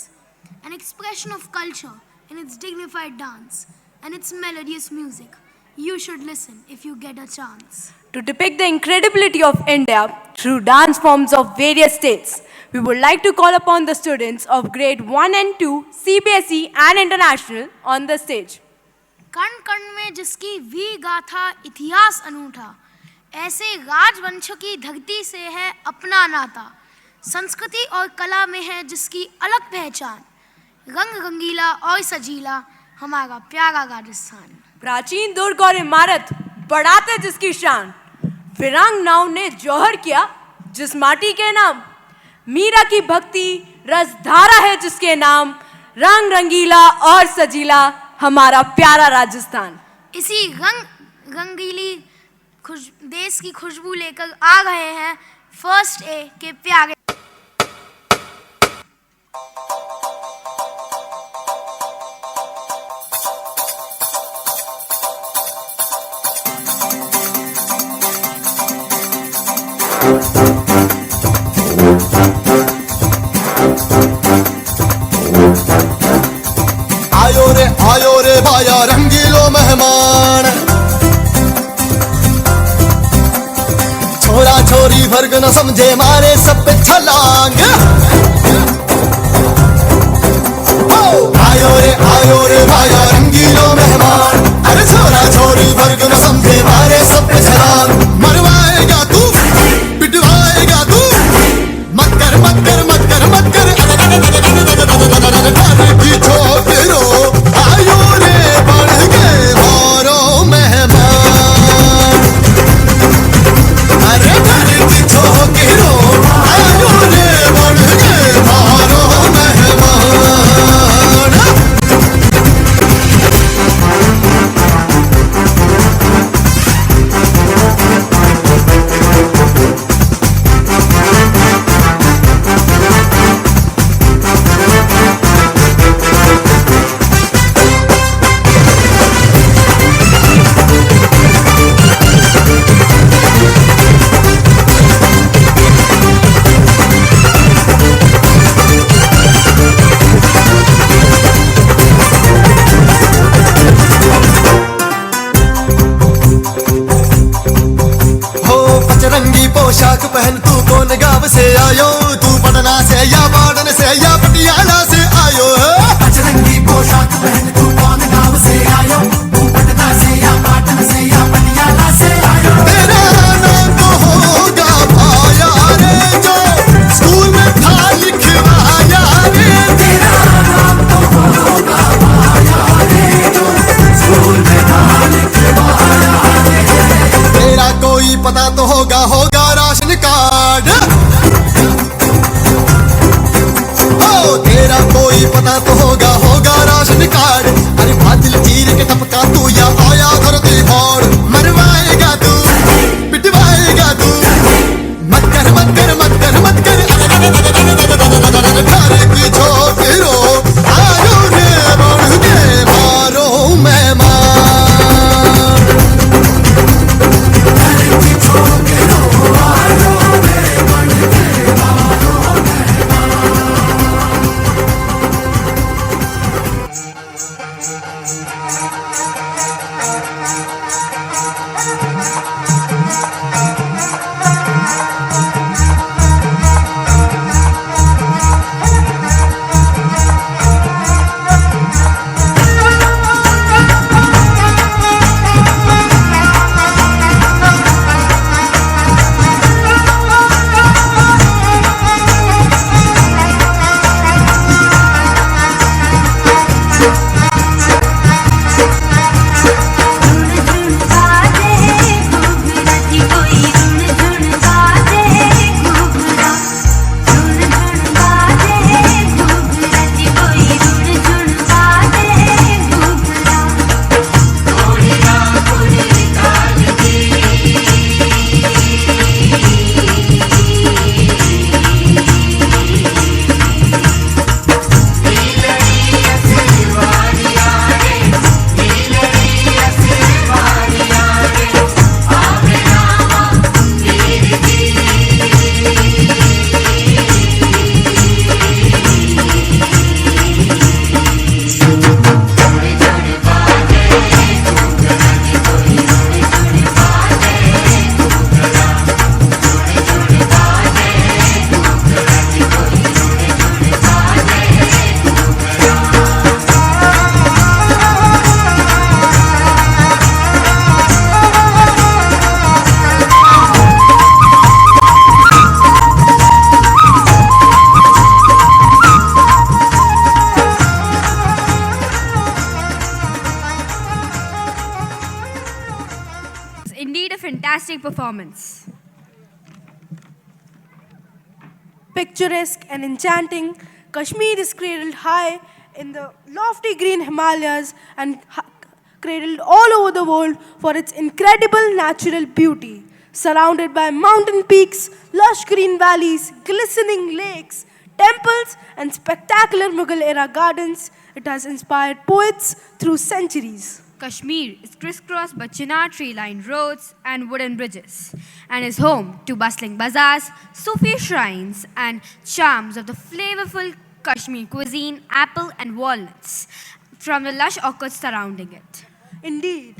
an expression of culture in its dignified dance and its melodious music. You should listen if you get a chance. To depict the incredibility of India through dance forms of various states, we would like to call upon the students of grade 1 and 2, CBSE and International on the stage. कण कण में जिसकी वीर गाथा इतिहास अनूठा, ऐसे राजवंशों की धरती से है अपना नाता। संस्कृति और कला में है जिसकी अलग पहचान, रंग रंगीला और सजीला हमारा प्यारा राजस्थान। प्राचीन दुर्ग और इमारत बढ़ाते जिसकी शान, वीरांगनाओं ने जौहर किया जिस माटी के नाम। मीरा की भक्ति रसधारा है जिसके नाम, रंग रंगीला और सजीला हमारा प्यारा राजस्थान। इसी रंग रंगीली देश की खुशबू लेकर आ गए हैं फर्स्ट ए के प्यारे। आयो रे भाया रंगीलो मेहमान, छोरा छोरी फर्क न समझे मारे सब पे छलांग। आयो रे भाया रंगीलो मेहमान, अरे छोरा छोरी फर्क न समझे मारे सब पे छलांग। मरवाएगा तू पिटवाएगा तू, मत कर मत कर मत कर मत कर की छोकरो। आयो रे बढ़ के मारो मेहमान, अरे घर की छोकरो। आयो रे बढ़ के मारो मेहमान। पोशाक पहन तू कौन गांव से आयो, तू पटना से या बाड़न से या पटियाला से आयो। अचरंगी पोशाक पहन तू कौन गांव से आयो, तू पटना से या बाड़न से या पटियाला से आयो। तेरा नाम तो होगा भाया रे जो स्कूल में था लिखवाया रे। तेरा नाम तो होगा भाया रे जो स्कूल में था लिखवाया रे। तेरा कोई पता तो होगा राशन कार्ड, तेरा कोई पता तो होगा राशन कार्ड। अरे बादल चीर के टपका तू या आया धरती फाड़। मरवाएगा तू पिटवाएगा तू, मत कर मत कर मत कर मत कर घर की छोकरो। fantastic performance. Picturesque and enchanting, Kashmir is cradled high in the lofty green Himalayas and cradled all over the world for its incredible natural beauty. Surrounded by mountain peaks, lush green valleys, glistening lakes, temples, and spectacular Mughal-era gardens, it has inspired poets through centuries. Kashmir is crisscrossed by chinar tree-lined roads and wooden bridges, and is home to bustling bazaars, Sufi shrines, and charms of the flavorful Kashmir cuisine, apple and walnuts, from the lush orchards surrounding it. Indeed,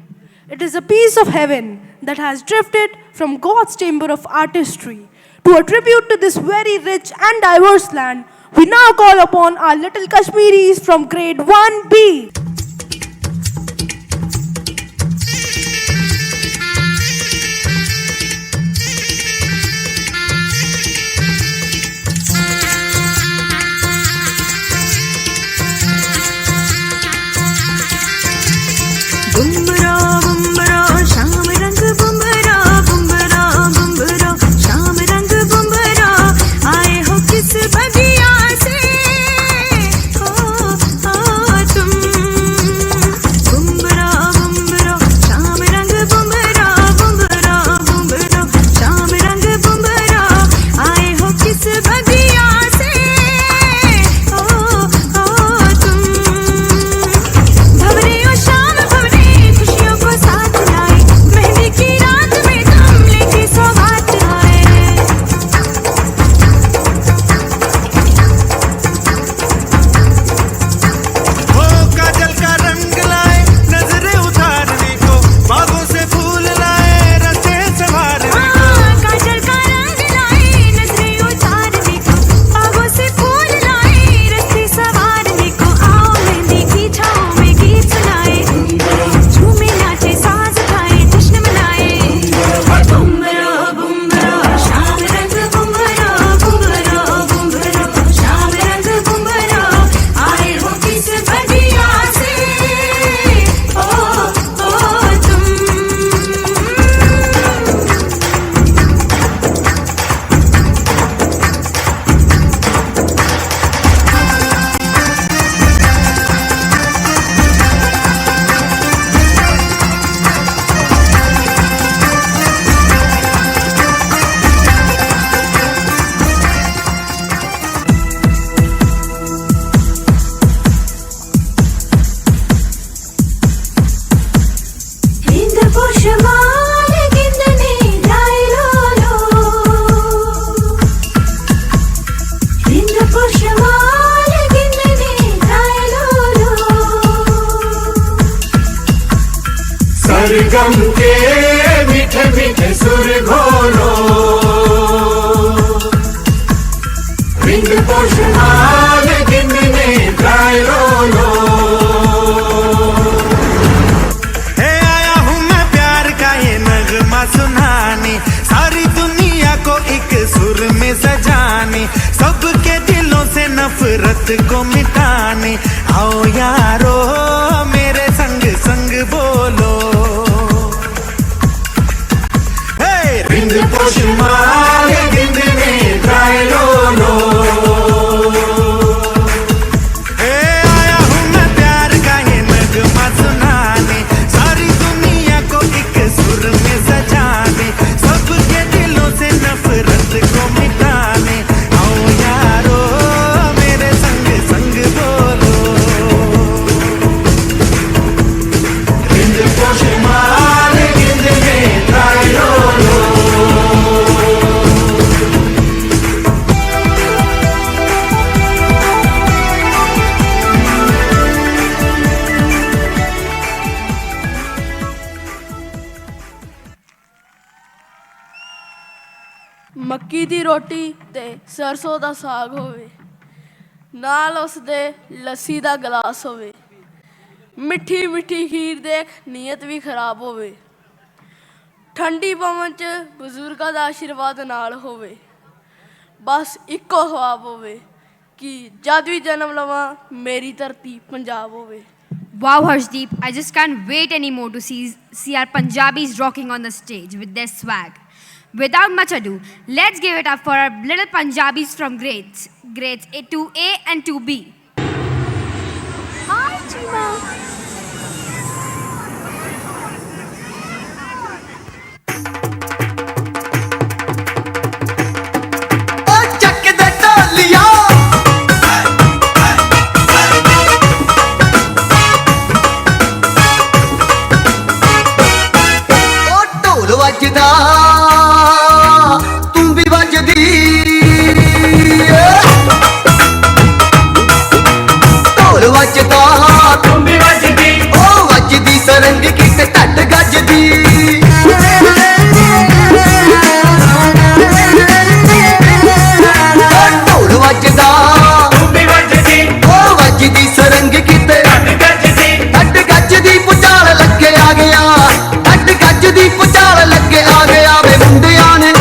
it is a piece of heaven that has drifted from God's chamber of artistry. To attribute to this very rich and diverse land, we now call upon our little Kashmiris from grade 1B. बुम्बरा बुम्बरा शाम रंग बुम्बरा बुम्बरा बुम्बरा शाम रंग बुम्बरा आए हो किस बगिया से हो तुम बुम्बरा बुम्बरा शाम रंग बुम्बरा बुम्बरा बुम्बरा शाम रंग बुम्बरा आए हो किस बगिया से हो तुम भवरे ओ शाम भवरे खुशियों को साथ लाए मेहंदी की रात में तुम लेके सौगात आए वो काजल का रंग लाए नजरें उतारने को बागों से फूल लाए रस्ते संवारने को काजल का रंग लाए नजरें उतारने को बागों से फूल लाए रस्ते संवारने को आओ मेहंदी की छाँव में गीत सुनाए झूमे नाचे साज खाए जश्न मनाए बुम्बरा बुम्बरा शाम रंग बुम्बरा बुम्बरा बुम्बरा शाम रंग बुम्बरा आए हो किस बगिया से ओ तुम हिंद पुष्माल गिंदने लाए लोलो हिंद पुष्माल गिंदने लाए लोलो सरगम के मीठे मीठे सुर घोलो रिंग पोषमाल गिनने गाय लो हे आया हूँ मैं प्यार का ये नगमा सुनाने सारी दुनिया को एक सुर में सजाने सबके दिलों से नफरत को मिटाने आओ यारो मेरे संग संग बोलो हे रिंग पोषमाल गिनने गाय लो हे आया हूँ मैं प्यार का ये नगमा सुनाने सारी दुनिया को एक सुर में सजाने सबके दिलों से नफरत को मिटाने आओ यारो मेरे संग संग बोलो रिंग पोषमाल गिनने गाय लो ਮੱਕੀ ਦੀ ਰੋਟੀ ਤੇ ਸਰਸੋਂ ਦਾ ਸਾਗ ਹੋਵੇ ਨਾਲ ਉਸ ਦੇ ਲੱਸੀ ਦਾ ਗਲਾਸ ਹੋਵੇ ਮਿੱਠੀ ਮਿੱਠੀ ਖੀਰ ਦੇਖ ਨੀਅਤ ਵੀ ਖਰਾਬ ਹੋਵੇ ਠੰਡੀ ਪਵਨ ਚ ਬਜ਼ੁਰਗਾਂ ਦਾ ਆਸ਼ੀਰਵਾਦ ਨਾਲ ਹੋਵੇ ਬਸ ਇੱਕੋ ਖਵਾਬ ਹੋਵੇ ਕਿ ਜਦ ਵੀ ਜਨਮ ਲਵਾਂ ਮੇਰੀ ਧਰਤੀ ਪੰਜਾਬ ਹੋਵੇ Wow, Harshdeep, I just can't wait anymore to see our Punjabis rocking on the stage with their swag. Without much ado, let's give it up for our little Punjabis from grades 2A and 2B. Hi, Chima. ਵੱਜਦਾ ਤੂੰ ਵੀ ਵੱਜਦੀ ਢੋਲ ਵੱਜਦਾ ਤੂੰ ਵੀ ਵੱਜਦੀ ਉਹ ਵੱਜਦੀ ਸਰੰਗ ਕਿਤੇ ਢੱਡ ਗੱਜਦੀ ਢੋਲ ਵੱਜਦਾ ਤੂੰ ਵੀ ਵੱਜਦੀ ਉਹ ਵੱਜਦੀ ਸਰੰਗ ਕਿਤੇ ਢੱਡ ਗੱਜਦੀ ਪੁਚਾਲ ਲੱਗੇ ਆ ਗਿਆ ਢੱਡ ਗੱਜਦੀ ਪੁਚਾਲ ਲੱਗੇ ਆ ਗਿਆ ਵੇ ਮੁੰਡਿਆਂ ਨੇ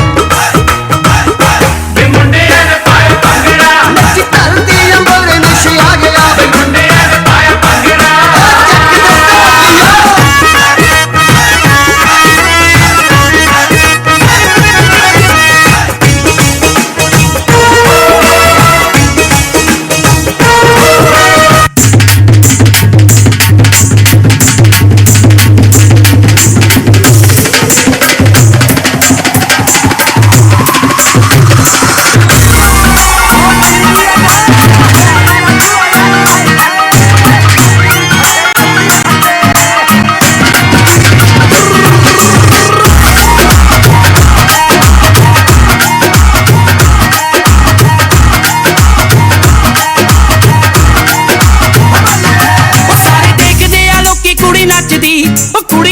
ਪਾਇਆ ਭੰਗੜਾ ਨੱਚ ਧਰਤੀ ਅੰਬਰ ਨਸ਼ੇ ਆ ਗਿਆ ਵੇ ਮੁੰਡਿਆਂ ਨੇ ਪਾਇਆ ਭੰਗੜਾ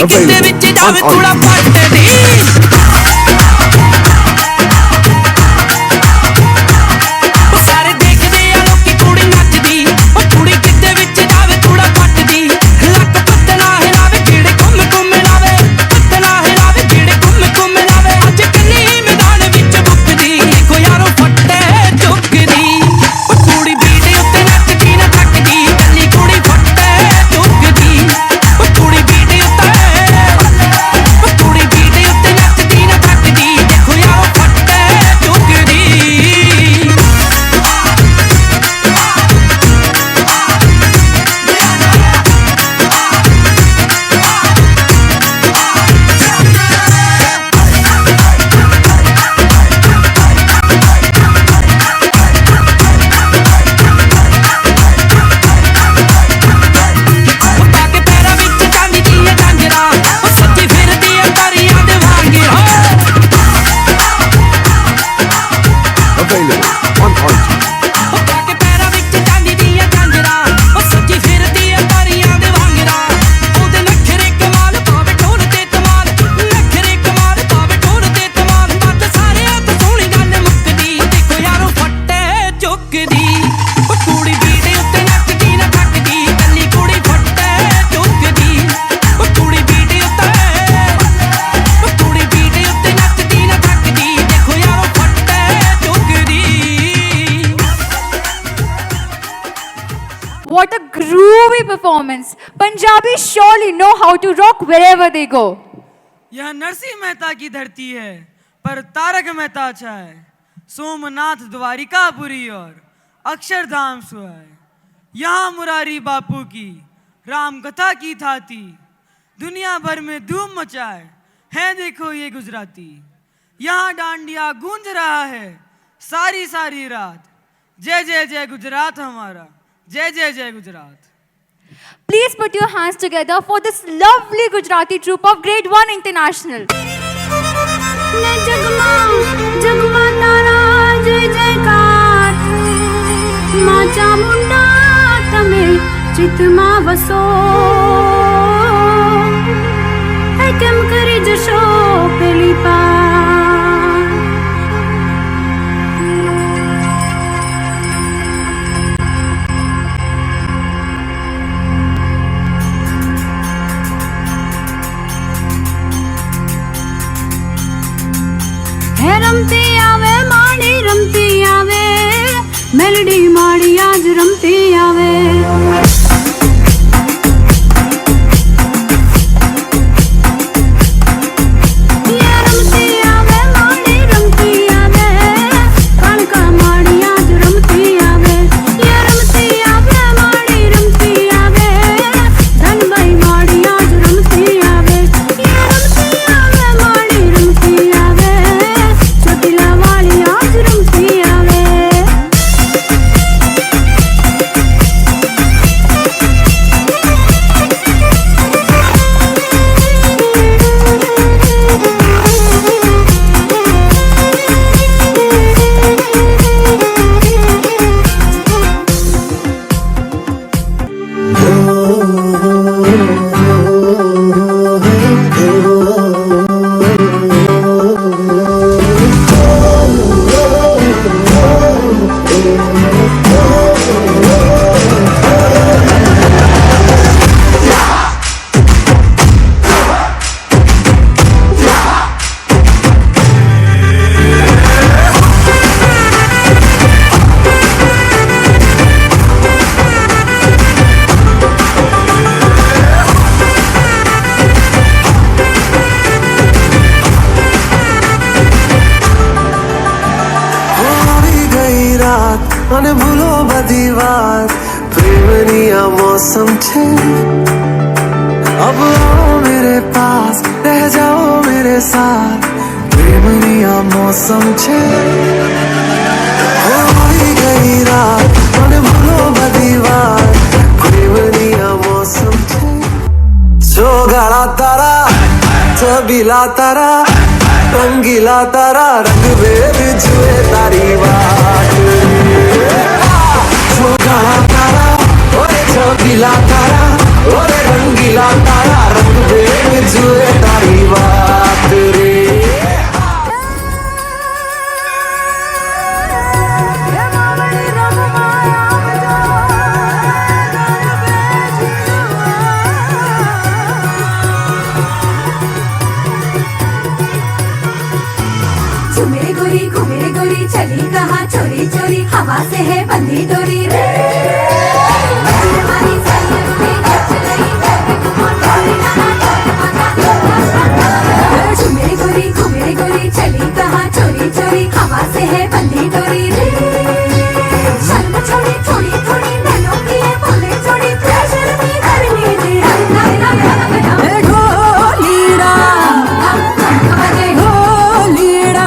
ਕਿਤੇ ਵਿੱਚ ਜਾਵੇ ਥੋੜਾ ਪੱਟਦੀ ਉਹ ਸਾਰੇ ਦੇਖਦੇ ਆ ਲੋਕੀ ਕੁੜੀ ਨੱਚਦੀ ਉਹ ਕੁੜੀ ਕਿਤੇ ਵਿੱਚ ਜਾਵੇ ਥੋੜਾ ਪੱਟਦੀ ਲੱਕ ਪੱਤਲਾ ਹਿਲਾਵੇ ਜਿਹੜੇ ਘੁੰਮ ਘੁੰਮ ਲਾਵੇ ਪੱਤਲਾ ਹਿਲਾਵੇ ਜਿਹੜੇ ਘੁੰਮ ਘੁੰਮ ਲਾਵੇ ਅੱਜ ਕੱਲੀ ਮੈਦਾਨ ਵਿੱਚ ਬੁੱਕਦੀ ਦੇਖੋ ਯਾਰੋ ਫੱਟੇ ਚੁੱਕਦੀ ਉਹ ਕੁੜੀ ਬੀਟ ਉੱਤੇ ਨੱਚਦੀ ਨਾ ਥੱਕਦੀ ਕੱਲੀ ਕੁੜੀ ਫੱਟੇ ਚੁੱਕਦੀ ਉਹ ਕੁੜੀ beat What a groovy performance. Punjabis surely know how to rock wherever they go. यह नरसिंह मेहता की धरती है पर तारक मेहता अच्छा है सोमनाथ द्वारिकापुरी और अक्षरधाम सुहाए यहाँ मुरारी बापू की राम कथा की थाती दुनिया भर में धूम मचाए है देखो ये गुजराती यहाँ डांडिया गूंज रहा है सारी सारी रात जय जय जय गुजरात हमारा जय जय जय Gujarat. Please put your hands together for this lovely Gujarati troupe of Grade 1 International. ने जगमा जगमा तारा जय जयकार मां चामुंडा तमे चितमा वसो है केम करी जशो पेली पार रमती आवे माड़ी रमती आवे मेलडी माड़ी आज रमती आवे रात મને ભૂલો બધી વાત પ્રેમની આ મૌસમ છે अब आओ मेरे पास रह जाओ मेरे साथ प्रेमनी आ मौसम छे होई गई रात મને ભૂલો બધી વાત પ્રેમની આ મૌસમ છે જોગાળા તારા છબીલા તારા રંગીલા તારા રંગ વેદ જુએ તારી વાત જોગાળા તારા ઓરે છબીલા તારા ओरे रंगीला तारा रंग बेग जुए तारी बात रे झूमे गोरी घूमे गोरी चली कहाँ चोरी चोरी हवा से है बंधी डोरी रे चली कहाँ चोरी चोरी हवा से है बंधी डोरी रे शर्म छोड़ी थोड़ी थोड़ी नैनों की है बोले छोड़ी प्रेशर भी करनी दे ढोलीड़ा ढोलीड़ा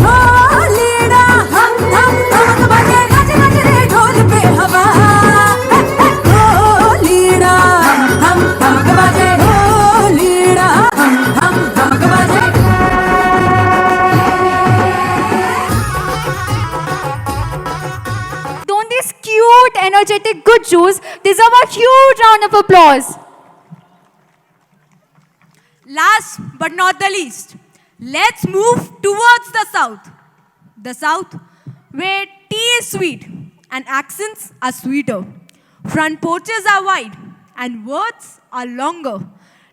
ढोलीड़ा हम धमक बजे गज गज रे ढोल पे हवा ढोलीड़ा हम धमक बजे ढोलीड़ा हम धमक बजे cute, energetic, good Jews deserve a huge round of applause. Last but not the least, let's move towards the south. The south, where tea is sweet and accents are sweeter. Front porches are wide and words are longer.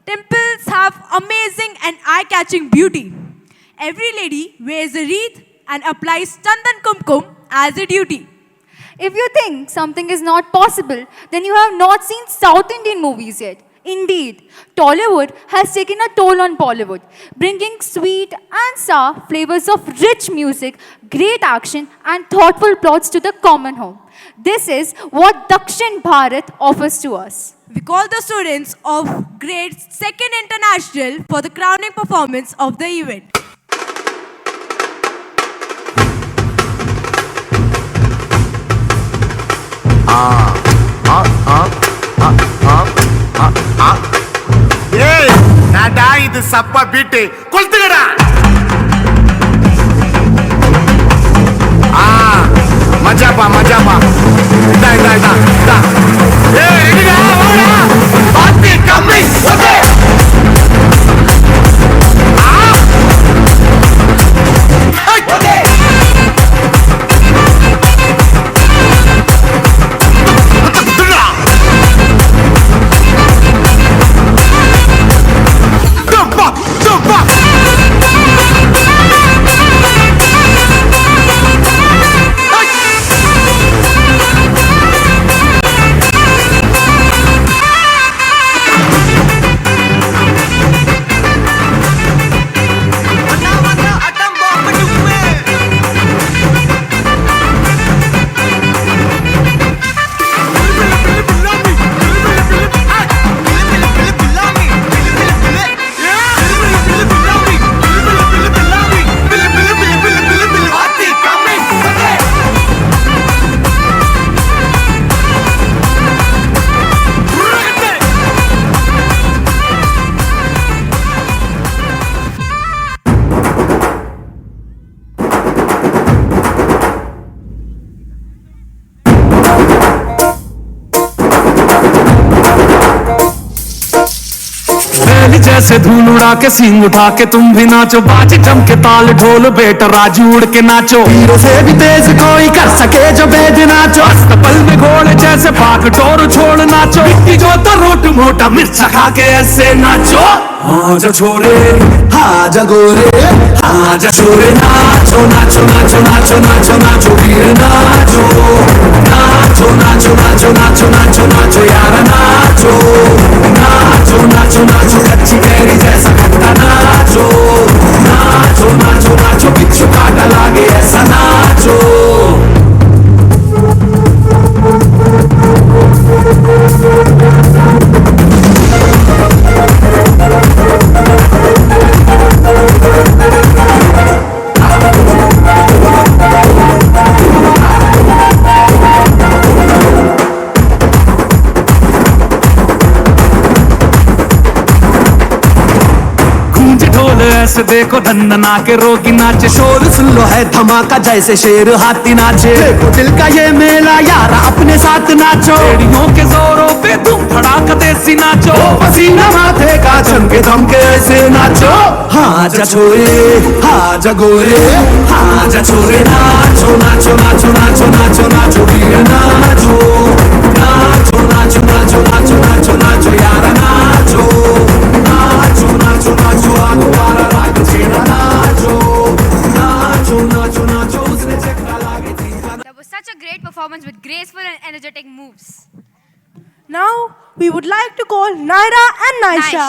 Temples have amazing and eye-catching beauty. Every lady wears a wreath and applies chandan kumkum as a duty. If you think something is not possible, then you have not seen South Indian movies yet. Indeed, Tollywood has taken a toll on Bollywood, bringing sweet and sour flavors of rich music, great action and thoughtful plots to the common home. This is what Dakshin Bharat offers to us. We call the students of grade 2nd International for the crowning performance of the event. நடா இது சப்பா beat கொளுத்துக்கடா மஜாப்பா மஜாப்பா இதா இதா இதா இதா ஏய் ரெடிடா வாடா பாத்தி கம்மி ஓகே ஓகே जैसे धूल उड़ा के सींग उठा के तुम भी नाचो बाजी जम के ताल ढोल बेटा राजू उड़ के नाचो हीरो से भी तेज कोई कर सके जो बेद नाचो अस्तपल में घोड़े जैसे पाक टोर छोड़ नाचो मिट्टी जो तो रोट मोटा मिर्चा खा के ऐसे नाचो हाँ जा छोरे हाँ जा गोरे हाँ जा छोरे नाचो नाचो नाचो नाचो नाचो नाचो वीर नाचो नाचो नाचो नाचो नाचो नाचो नाचो यार नाचो नाचो नाचो नाचो कच्ची कैरी जैसा खट्टा नाचो नाचो नाचो नाचो बिच्छू काटा लागे ऐसा नाचो देखो धन्ना के रोगी नाचे, शोर सुन लो है धमाका जैसे शेर हाथी नाचे। देखो दिल का ये मेला यारा अपने साथ नाचो, एड़ियों के जोरों पे तुम धड़ाका देसी नाचो, पसीना माथे का चमके धमके ऐसे नाचो। हाँ जा छोरे हाँ जा गोरे हाँ जा छोरे, नाचो नाचो नाचो नाचो नाचो नाचो वीर नाचो नाचो नाचो नाचो नाचो नाचो नाचो यारा नाचो नाचो नाचो नाचो आगो वाला राग छेड़ा नाचो नाचो नाचो नाचो उसने चक्का लागे थी। That was such a great performance with graceful and energetic moves. Now, we would like to call Naira and Naisha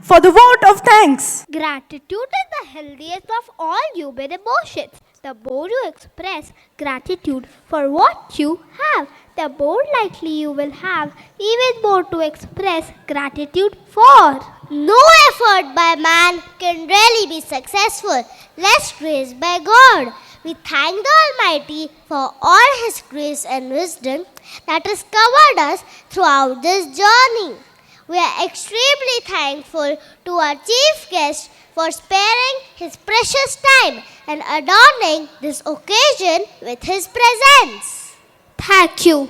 for the vote of thanks. Gratitude is the healthiest of all human emotions. The more you express gratitude for what you have, the more likely you will have even more to express gratitude for. No effort by man can really be successful, less grace by God. We thank the Almighty for all His grace and wisdom that has covered us throughout this journey. We are extremely thankful to our chief guest for sparing his precious time and adorning this occasion with his presence. Thank you.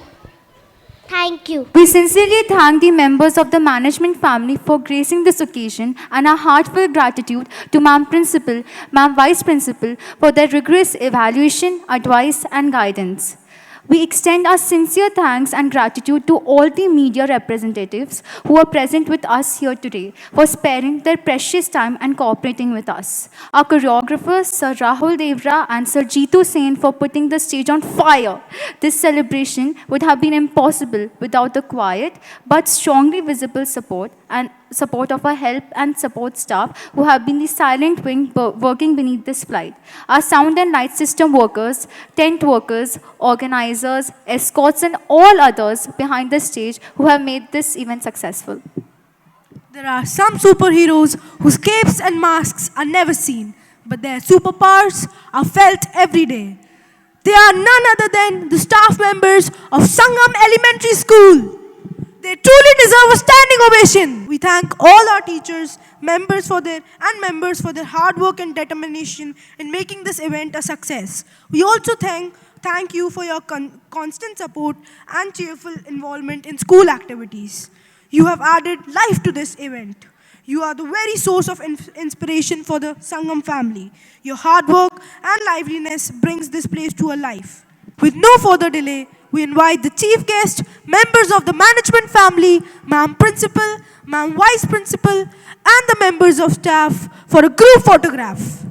Thank you. We sincerely thank the members of the management family for gracing this occasion, and our heartfelt gratitude to Ma'am Principal, Ma'am Vice Principal for their rigorous evaluation, advice and guidance. We extend our sincere thanks and gratitude to all the media representatives who are present with us here today for sparing their precious time and cooperating with us. Our choreographers, Sir Rahul Devra and Sir Jeetu Sen, for putting the stage on fire. This celebration would have been impossible without the quiet but strongly visible support of our help and support staff who have been the silent wing working beneath this flight. Our sound and light system workers, tent workers, organizers, escorts and all others behind the stage who have made this event successful. There are some superheroes whose capes and masks are never seen, but their superpowers are felt every day. They are none other than the staff members of Sangam Elementary School. They truly deserve a standing ovation. We thank all our teachers, members for their hard work and determination in making this event a success. We also thank you for your constant support and cheerful involvement in school activities. You have added life to this event. You are the very source of inspiration for the Sangam family. Your hard work and liveliness brings this place to a life. With no further delay, we invite the chief guest, members of the management family, Ma'am Principal, Ma'am Vice Principal, and the members of staff for a group photograph.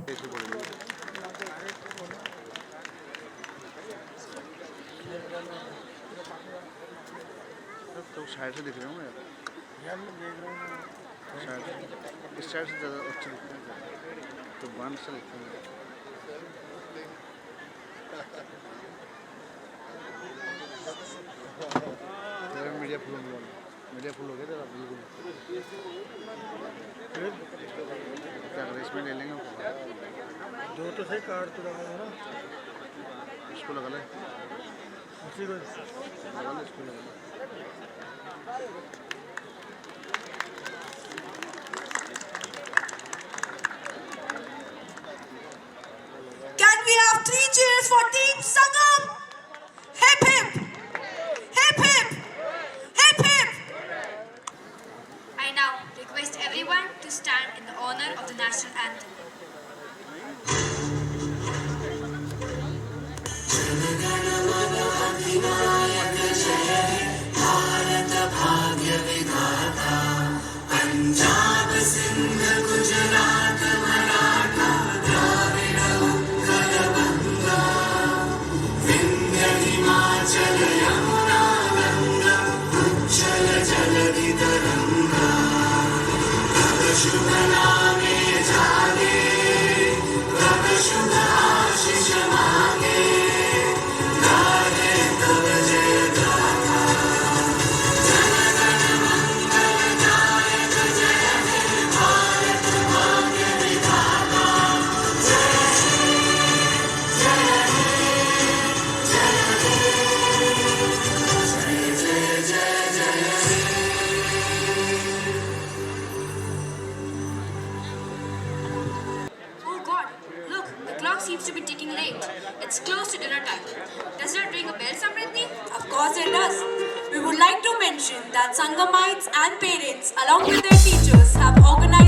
Media full हो गया तेरा बिल्कुल। फिर क्या करें, इसमें ले लेंगे जो तो सही कार्ड तो लगा ना, इसको लगा ले, उसी को लगा ले, इसको लगा ले। Can we have 3 cheers for Team Sangam? Hip hip! Hip hip! Hip hip! I now request everyone to stand in the honor of the national anthem. Punjab Sindh Gujarat Maratha Dravida Utkal बंगा विंध्य हिमाचल यमुना गंगा उच्चल जलधि तरंगा तव शुभ नामे जागे तव शुभ आशीष मांगे clock seems to be ticking late. It's close to dinner time. Does it ring a bell, Samriddhi? Of course it does. We would like to mention that Sangamites and parents, along with their teachers, have organized